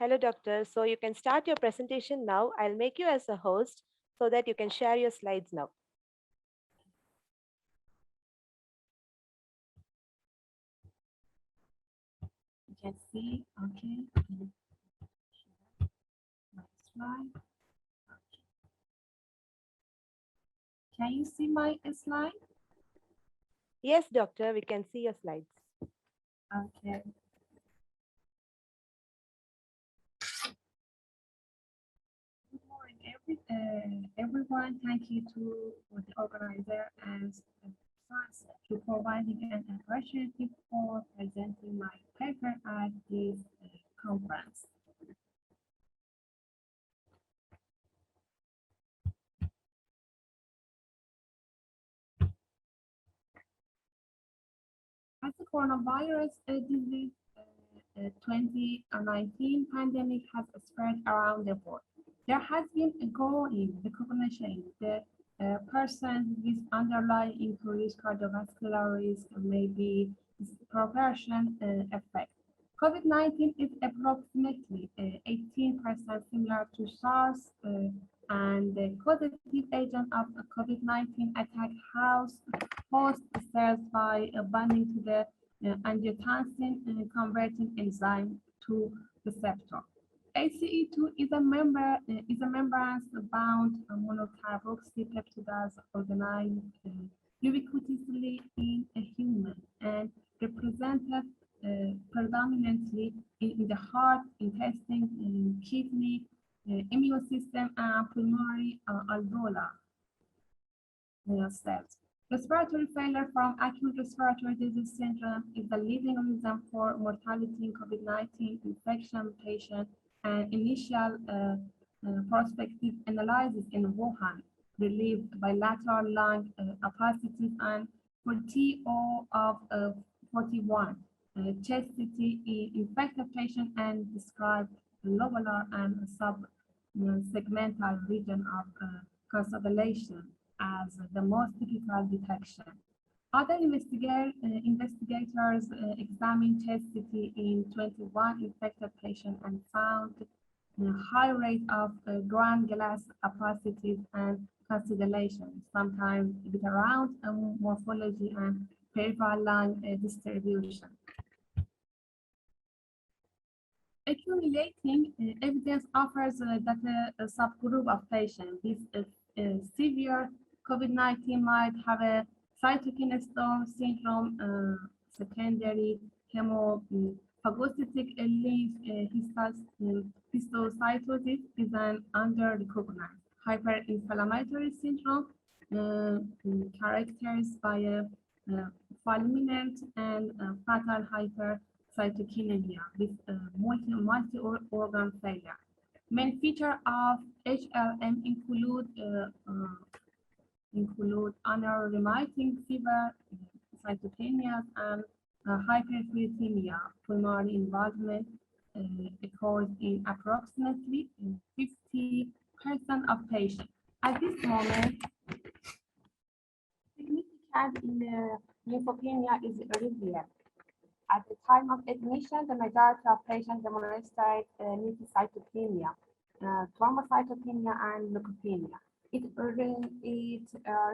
Hello, doctor. So you can start your presentation now. I'll make you as a host so that you can share your slides now. You can see, okay, my slide. Okay. Can you see my slide? Yes, doctor, we can see your slides. Okay. Good morning, everyone. Thank you to the organizer and Science to providing an opportunity for presenting my paper at this conference. As the coronavirus disease 2019 pandemic has spread around the world, there has been a growing recognition that a person with underlying increased cardiovascular risk may be disproportionate effect. COVID-19 is approximately 18% similar to SARS, and the causative agent of COVID-19 attack host cells by binding to the angiotensin converting enzyme to receptor. ACE2 is a membrane-bound monocarboxypeptidase organized ubiquitously in a human and represented predominantly in the heart, intestine, kidney, immune system, and pulmonary alveolar cells. Respiratory failure from acute respiratory disease syndrome is the leading reason for mortality in COVID-19 infection patients, and initial prospective analysis in Wuhan relieved bilateral lung opacity and for TO of 41, chest CT in infected patient, and described lobular and subsegmental region of consolidation as the most typical detection. Other investigators examined chest CT in 21 infected patients and found a high rate of ground glass opacities and consolidation, sometimes with around morphology and peripheral lung distribution. Accumulating evidence offers that a subgroup of patients with severe COVID-19 might have a cytokine storm syndrome, secondary hemophagocytic histiocytosis is an under-recognized hyperinflammatory syndrome characterized by a fulminant and fatal hypercytokinin with multi-organ failure. Main features of HLM include unremitting fever, cytopenias, and hyperferritemia. Pulmonary involvement occurs in approximately 50% of patients. At this moment, significant lymphopenia is irregular. At the time of admission, the majority of patients demonstrate lymphocytopenia, thrombocytopenia, and leukopenia. It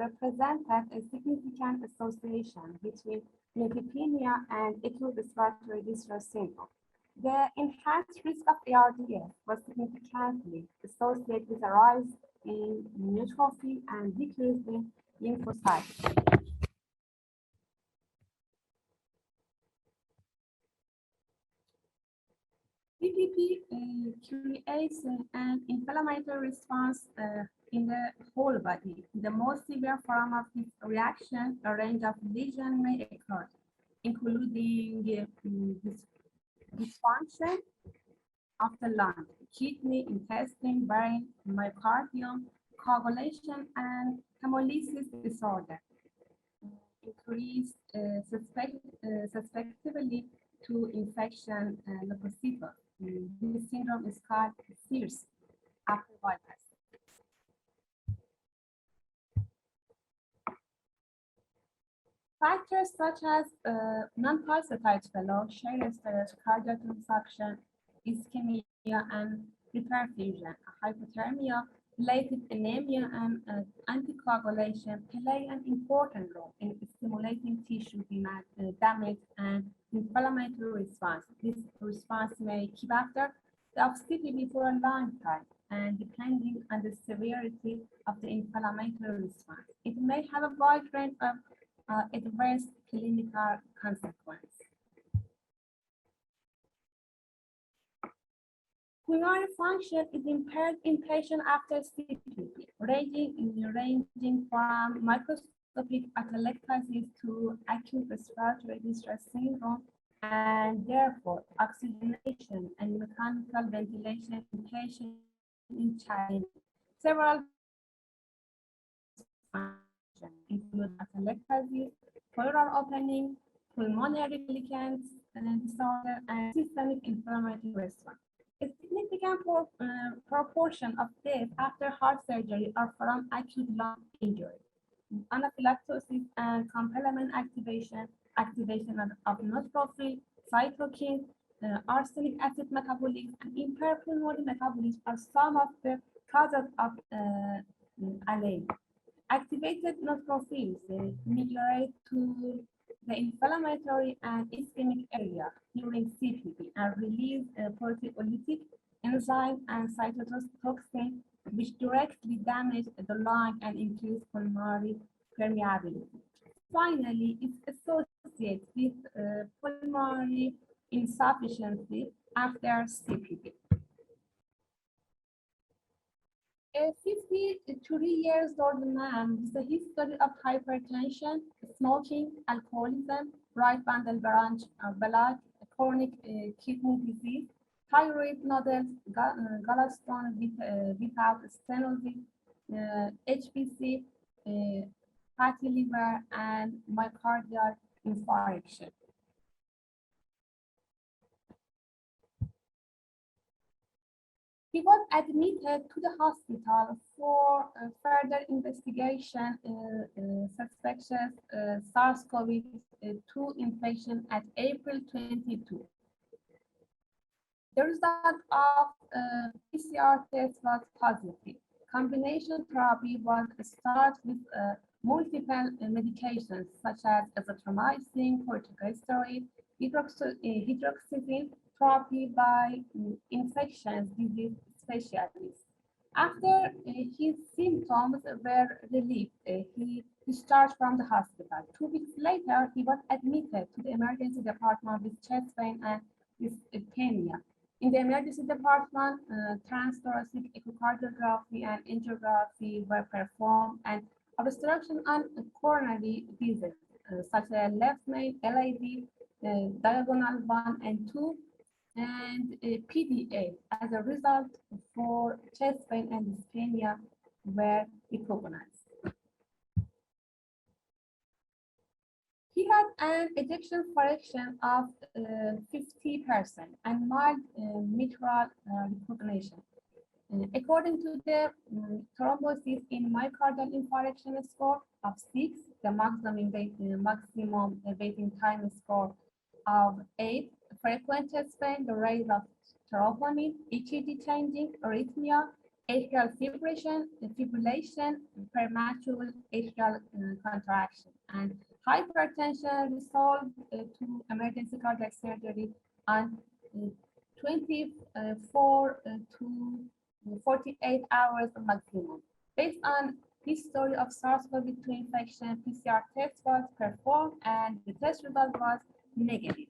represented a significant association between lymphopenia and acute respiratory distress syndrome. The enhanced risk of ARDS was significantly associated with a rise in neutrophil and decrease in lymphocytes. PPP creates an inflammatory response in the whole body. The most severe form of this reaction, a range of lesions may occur, including dysfunction of the lung, kidney, intestine, brain, myocardium, coagulation, and hemolysis disorder. Increased susceptibility to infection leukocytes. This syndrome is called SIRS after virus. Factors such as non-pulsatile fellow, share stress, cardiac infarction, ischemia, and hyperfusion. Hypothermia, related anemia, and anticoagulation play an important role in stimulating tissue damage and inflammatory response. This response may keep after the CPB for a long time, and depending on the severity of the inflammatory response, it may have a wide range of adverse clinical consequences. Pulmonary function is impaired in patients after CPD, ranging from microscopic atelectasis to acute respiratory distress syndrome, and therefore oxygenation and mechanical ventilation in patients in challenge. Several functions include atelectasis, pleural opening, pulmonary glycans disorder, and systemic inflammatory response. A significant proportion of deaths after heart surgery are from acute lung injury. Anaphylaxis and complement activation of neutrophil, cytokines, arsenic acid metabolites, and impaired pulmonary metabolism are some of the causes of ALA. Activated neutrophils migrate to the inflammatory and ischemic area during CPD and release proteolytic enzyme and cytotoxin, which directly damage the lung and increase pulmonary permeability. Finally, it's associated with pulmonary insufficiency after CPD. A 53 years old man with a history of hypertension, smoking, alcoholism, right bundle block, chronic kidney disease, thyroid nodules, gallstone without stenosis, HPC, fatty liver, and myocardial infarction. He was admitted to the hospital for further investigation, suspicious SARS-CoV-2 infection at April 22. The result of PCR test was positive. Combination therapy was started with multiple medications such as azithromycin, corticosteroid, hydroxyzine therapy by infectious disease specialists. After his symptoms were relieved, he discharged from the hospital. 2 weeks later, he was admitted to the emergency department with chest pain and dyspnea. In the emergency department, transthoracic echocardiography and angiography were performed, and obstruction on coronary vessels, such as left main, LAV, diagonal 1 and 2, and PDA. As a result, for chest pain and dyspnea were recognized. He had an ejection fraction of 50% and mild mitral recognition. According to the thrombosis in myocardial infarction score of 6, the maximum waiting time score of 8, frequent chest pain, the rate of troponin, EKG changing, arrhythmia, atrial fibrillation, premature atrial contraction, and hypertension resolved to emergency cardiac surgery on 24 to 48 hours maximum. Based on history of SARS-CoV-2 infection, PCR test was performed and the test result was negative.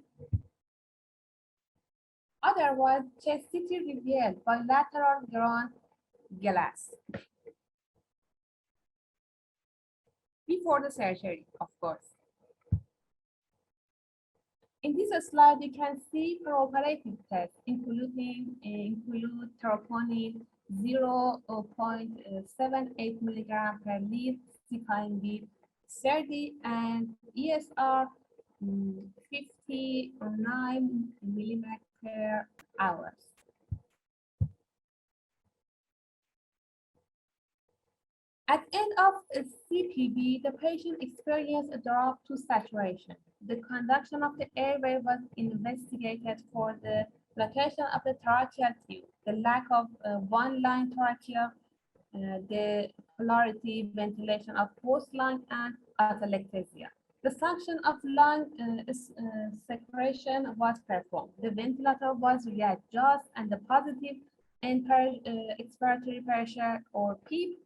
Otherwise, chest CT revealed bilateral ground glass. Before the surgery, of course. In this slide, you can see preoperative tests, include troponin 0.78 milligram per liter, cyclin B30, and ESR 59 millimeter per hour. At the end of CPB, the patient experienced a drop to saturation. The conduction of the airway was investigated for the location of the tracheal tube, the lack of one-line trachea, the polarity ventilation of both lung and atelectasia. The suction of lung secretion was performed. The ventilator was readjusted and the positive expiratory pressure or PEEP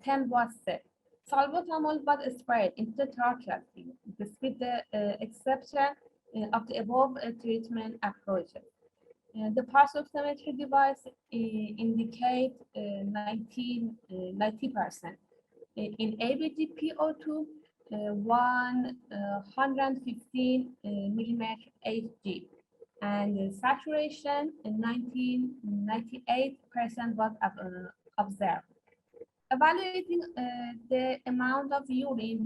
10 was set. Salbutamol was sprayed into the tracheal tube, with the exception of the above treatment approaches. The pulse oximetry device indicate 90%. In ABG PO2, 115 millimeter Hg, and saturation 98% was observed. Evaluating the amount of urine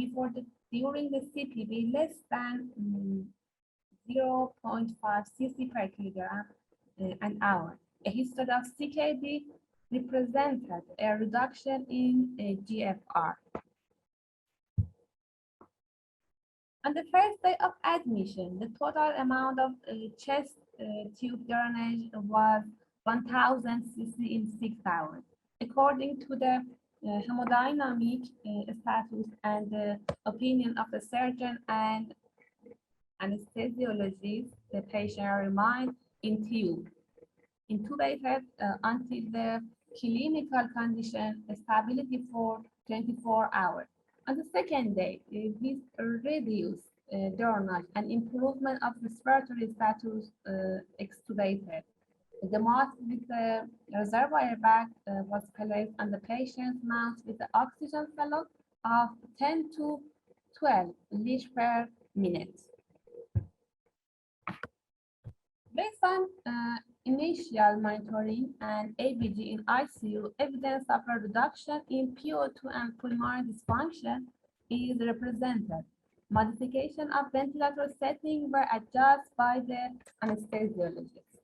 during the CPB less than 0.5 cc per kilogram an hour. A history of CKD represented a reduction in GFR. On the first day of admission, the total amount of chest tube drainage was 1,000 cc in 6 hours. According to the hemodynamic status and the opinion of the surgeon and anesthesiologist, the patient remained intubated until the clinical condition stability for 24 hours. On the second day, this reduced drainage and improvement of respiratory status extubated. The mask with the reservoir bag was placed on the patient's mouth with the oxygen flow of 10 to 12 liters per minute. Based on initial monitoring and ABG in ICU, evidence of a reduction in PO2 and pulmonary dysfunction is represented. Modification of ventilator setting were adjusted by the anesthesiologist.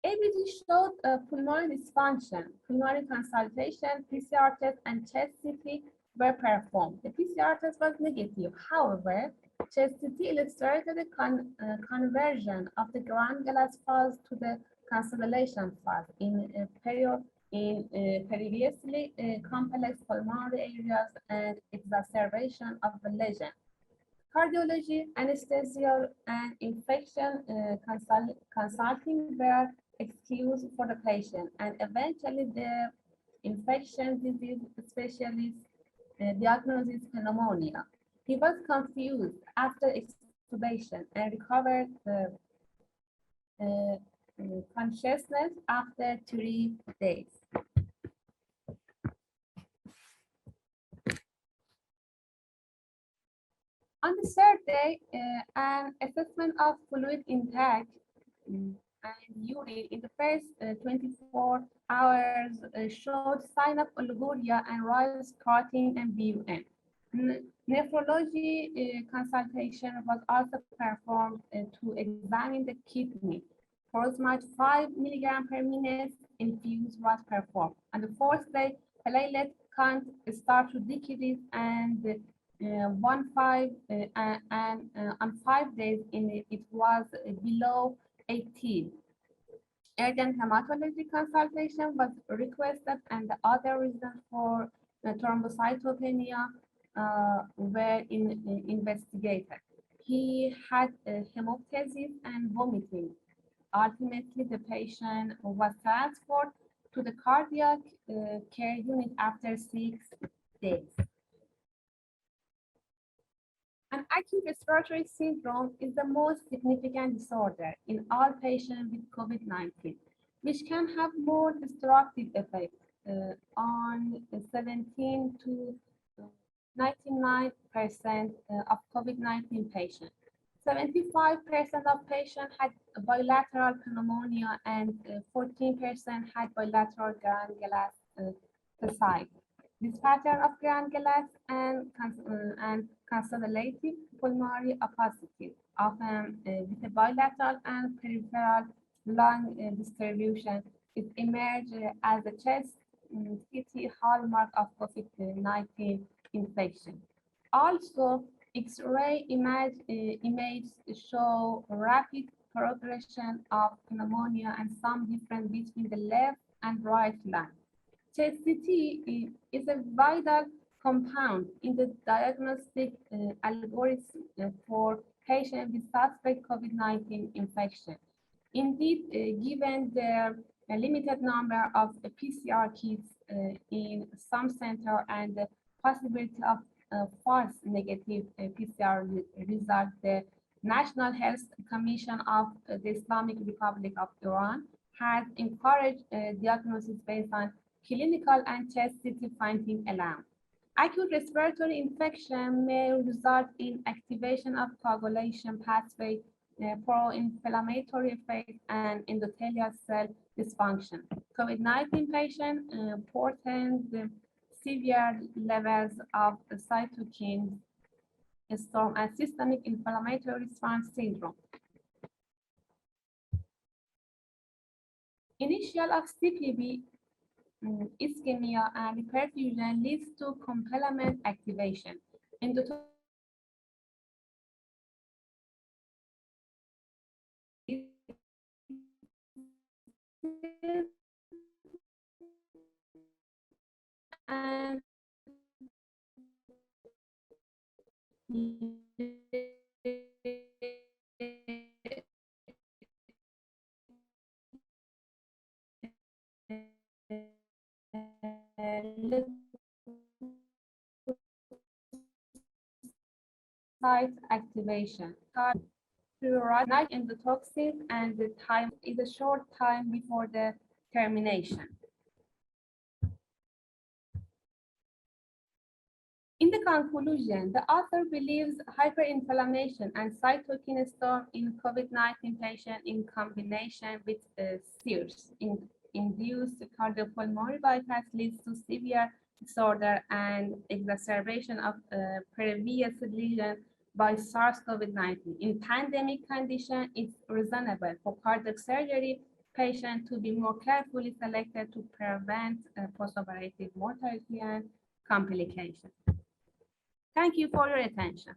ABG showed pulmonary dysfunction. Pulmonary consultation, PCR test, and chest CT were performed. The PCR test was negative. However, chest CT illustrated the conversion of the ground glass phase to the consolidation phase in previously complex pulmonary areas and exacerbation of the lesion. Cardiology, anesthesia, and infection consulting were excused for the patient, and eventually the infection disease specialist diagnosed pneumonia. He was confused after extubation and recovered consciousness after 3 days. On the third day, an assessment of fluid intake and urine in the first 24 hours showed sign of oliguria and rise creatinine and BUN. Nephrology consultation was also performed to examine the kidney. Furosemide 5 milligram per minute infused was performed. On the fourth day, platelet count started to decrease and on 5 days it was below 18. Urgent hematology consultation was requested, and the other reasons for thrombocytopenia were investigated. He had hemoptysis and vomiting. Ultimately, the patient was transferred to the cardiac care unit after 6 days. An acute respiratory syndrome is the most significant disorder in all patients with COVID-19, which can have more destructive effects on 17 to 99% of COVID-19 patients. 75% of patients had bilateral pneumonia and 14% had bilateral ground glass tachycardia. This pattern of ground glass and consolidative pulmonary opacity, often with a bilateral and peripheral lung distribution, is emerged as a chest CT hallmark of COVID-19 infection. Also, X-ray images show rapid progression of pneumonia and some difference between the left and right lung. Chest CT is a vital compound in the diagnostic algorithm for patients with suspect COVID-19 infection. Indeed, given the limited number of PCR kits in some center and the possibility of false negative PCR result, the National Health Commission of the Islamic Republic of Iran has encouraged diagnosis based on clinical and chest CT finding alone. Acute respiratory infection may result in activation of coagulation pathway, pro-inflammatory effect, and endothelial cell dysfunction. COVID-19 patient portend severe levels of cytokine storm and systemic inflammatory response syndrome. Initial of CPB ischemia and perfusion leads to complement activation. And site activation. To right in the toxin, and the time is a short time before the termination. In the conclusion, the author believes hyperinflammation and cytokine storm in COVID-19 patient in combination with SIRS induced cardiopulmonary bypass leads to severe disorder and exacerbation of previous lesion by SARS-CoV-19. In pandemic condition, it's reasonable for cardiac surgery patient to be more carefully selected to prevent postoperative mortality and complications. Thank you for your attention.